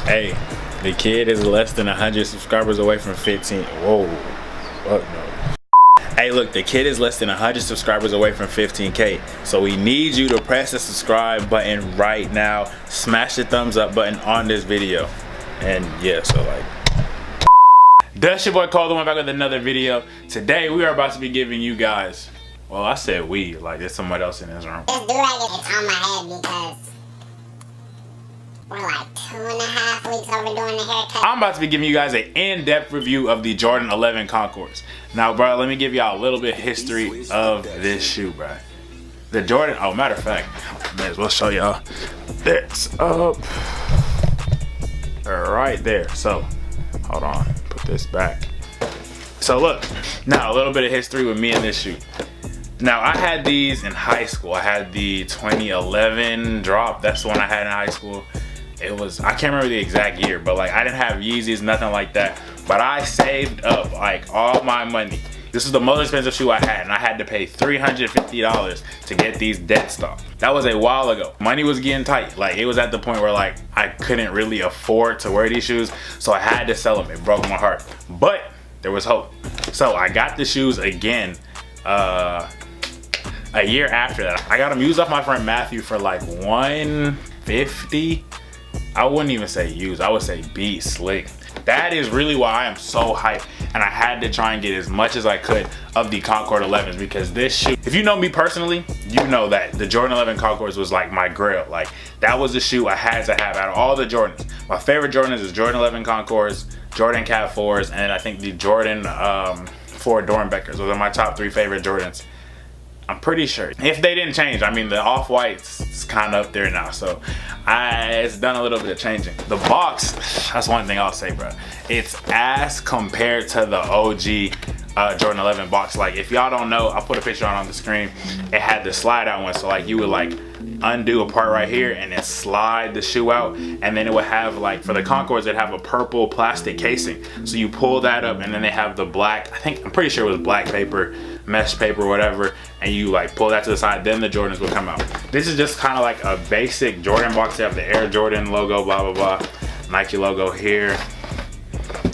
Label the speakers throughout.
Speaker 1: Hey, the kid is less than 100 subscribers away from 15. Whoa. Fuck no. Hey, look, the kid is less than 100 subscribers away from 15K. So we need you to press the subscribe button right now. Smash the thumbs up button on this video. And yeah, so like. That's your boy Cole, back with another video. Today we are about to be giving you guys, well, I said we, like there's somebody else in this room.
Speaker 2: This do-rag is on my head because we're like 2.5 weeks overdue the haircut.
Speaker 1: I'm about to be giving you guys an in-depth review of the Jordan 11 Concords. Now, bro, let me give y'all a little bit of history of this shoe, bro. The Jordan, oh, matter of fact, may as well show y'all. That's up right there. So, hold on, put this back. So look, now a little bit of history with me and this shoe. Now, I had these in high school. I had the 2011 drop. That's the one I had in high school. It was, I can't remember the exact year, but like I didn't have Yeezys, nothing like that. But I saved up like all my money. This is the most expensive shoe I had, and I had to pay $350 to get these dead stock. That was a while ago. Money was getting tight. Like it was at the point where like I couldn't really afford to wear these shoes, so I had to sell them. It broke my heart, but there was hope. So I got the shoes again a year after that. I got them used off my friend Matthew for like $150. I wouldn't even say used, I would say be slick. That is really why I am so hyped, and I had to try and get as much as I could of the Concord 11s, because this shoe, if you know me personally, you know that the Jordan 11 Concords was like my grail. Like that was the shoe I had to have out of all the Jordans. My favorite Jordans is Jordan 11 Concords, Jordan Cat 4s, and I think the Jordan 4 Dornbeckers. Those are my top 3 favorite Jordans. I'm pretty sure. If they didn't change, I mean the off-whites is kind of up there now, so it's done a little bit of changing. The box, that's one thing I'll say, bro. It's ass compared to the OG Jordan 11 box. Like if y'all don't know, I'll put a picture on the screen. It had the slide out one, so like you would like undo a part right here and then slide the shoe out, and then it would have like, for the Concords, it'd have a purple plastic casing. So you pull that up, and then they have the black, I'm pretty sure it was black paper, mesh paper, whatever, and you like pull that to the side, then the Jordans will come out. This is just kind of like a basic Jordan box. They have the Air Jordan logo, blah blah blah, Nike logo here.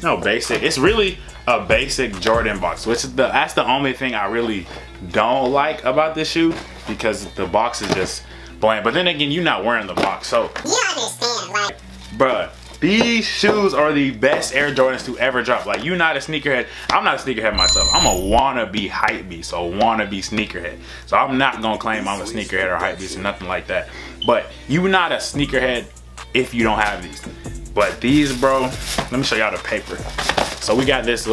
Speaker 1: No, basic. It's really a basic Jordan box, which is that's the only thing I really don't like about this shoe, because the box is just bland. But then again, you're not wearing the box, so
Speaker 2: you understand, like,
Speaker 1: bruh, these shoes are the best Air Jordans to ever drop. Like, you're not a sneakerhead. I'm not a sneakerhead myself. I'm a wannabe hype beast, so wannabe sneakerhead. So I'm not gonna claim I'm a sneakerhead or hype beast or nothing like that. But you're not a sneakerhead if you don't have these. But these, bro, let me show y'all the paper. So we got this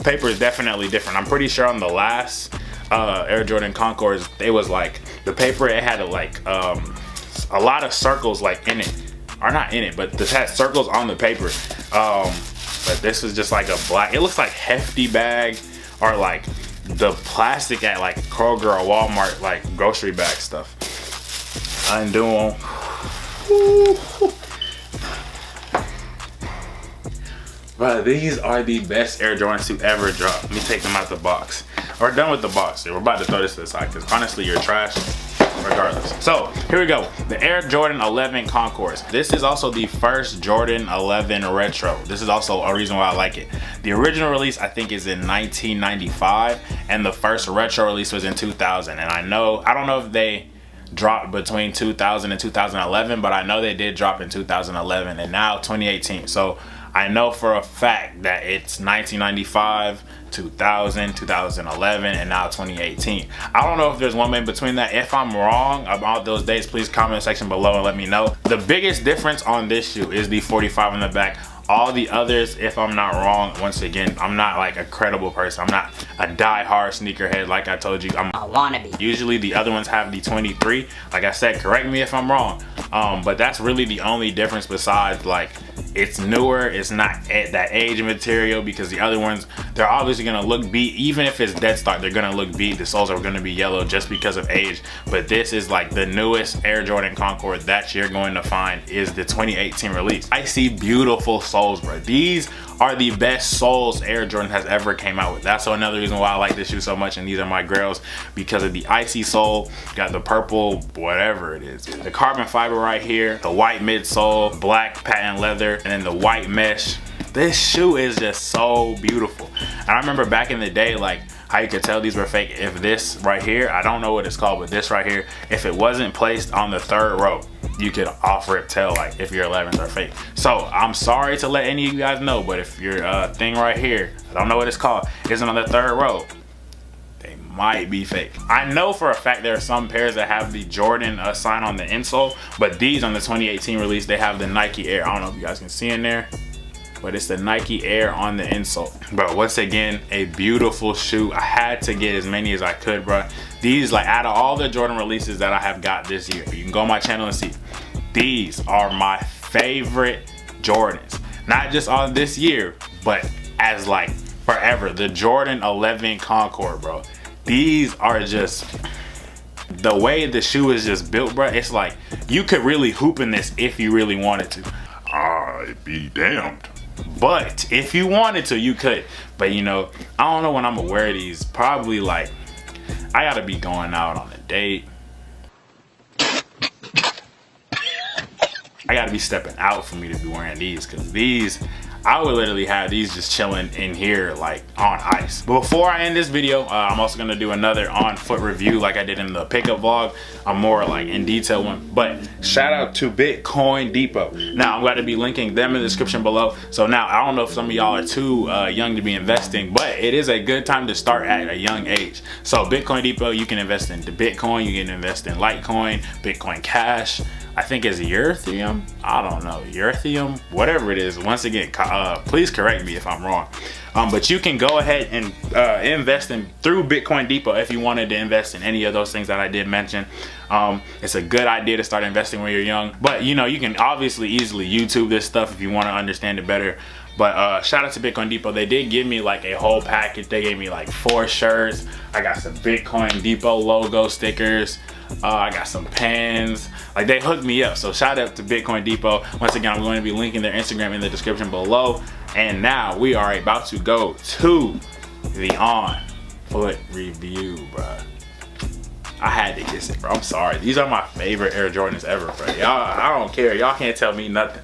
Speaker 1: paper is definitely different. I'm pretty sure on the last Air Jordan Concords, it was like, the paper, it had like a lot of circles like in it. Or not in it, but this had circles on the paper. But this is just like a black, it looks like hefty bag, or like the plastic at like Kroger or Walmart, like grocery bag stuff. Undo them. But these are the best Air Jordans to ever drop. Let me take them out the box. We're done with the box. We're about to throw this to the side, because honestly, you're trash regardless. So here we go, the Air Jordan 11 Concords. This is also the first Jordan 11 retro. This is also a reason why I like it. The original release I think is in 1995, and the first retro release was in 2000. And I don't know if they dropped between 2000 and 2011, but I know they did drop in 2011 and now 2018. So I know for a fact that it's 1995, 2000, 2011, and now 2018. I don't know if there's one in between that. If I'm wrong about those dates, please comment section below and let me know. The biggest difference on this shoe is the 45 on the back. All the others, if I'm not wrong, once again, I'm not like a credible person. I'm not a die-hard sneakerhead. Like I told you, I'm
Speaker 2: a wannabe.
Speaker 1: Usually the other ones have the 23. Like I said, correct me if I'm wrong. But that's really the only difference, besides like It's newer, it's not at that age material, because the other ones, they're obviously gonna look beat. Even if it's dead stock, they're gonna look beat. The soles are gonna be yellow just because of age. But this is like the newest Air Jordan Concord that you're going to find is the 2018 release. I see beautiful soles, bro. These are the best soles Air Jordan has ever came out with. That's another reason why I like this shoe so much, and these are my grails, because of the icy sole. Got the purple, whatever it is, the carbon fiber right here, the white midsole, black patent leather, and then the white mesh. This shoe is just so beautiful. And I remember back in the day, like, how you could tell these were fake. If this right here, I don't know what it's called, but this right here, if it wasn't placed on the third row, you could off rip tell like if your 11s are fake. So I'm sorry to let any of you guys know, but if your thing right here, I don't know what it's called, isn't on the third row, they might be fake. I know for a fact there are some pairs that have the Jordan sign on the insole, but these on the 2018 release, they have the Nike Air. I don't know if you guys can see in there, but it's the Nike Air on the insole. Bro, once again, a beautiful shoe. I had to get as many as I could, bro. These, like, out of all the Jordan releases that I have got this year, you can go on my channel and see, these are my favorite Jordans. Not just on this year, but as like forever. The Jordan 11 Concord, bro. These are just, the way the shoe is just built, bro, it's like you could really hoop in this if you really wanted to. I'd be damned. But if you wanted to, you could. But you know, I don't know when I'm gonna wear these. Probably like, I gotta be going out on a date. I gotta be stepping out for me to be wearing these, because these, I would literally have these just chilling in here like on ice. But before I end this video, I'm also gonna do another on foot review like I did in the pickup vlog. I'm more like in detail one, but shout out to Bitcoin Depot. Now I'm going to be linking them in the description below. So now I don't know if some of y'all are too young to be investing, but it is a good time to start at a young age. So Bitcoin Depot, you can invest in the Bitcoin, you can invest in Litecoin, Bitcoin Cash. I think it's Ethereum. I don't know, Ethereum, whatever it is. Once again, please correct me if I'm wrong. But you can go ahead and invest in through Bitcoin Depot if you wanted to invest in any of those things that I did mention. It's a good idea to start investing when you're young. But you know, you can obviously easily YouTube this stuff if you want to understand it better. But shout out to Bitcoin Depot. They did give me like a whole package. They gave me like 4 shirts. I got some Bitcoin Depot logo stickers. I got some pens. Like, they hooked me up. So shout out to Bitcoin Depot. Once again, I'm going to be linking their Instagram in the description below. And now we are about to go to the on foot review, bruh. I had to kiss it, bro. I'm sorry. These are my favorite Air Jordans ever, bro. Y'all, I don't care. Y'all can't tell me nothing.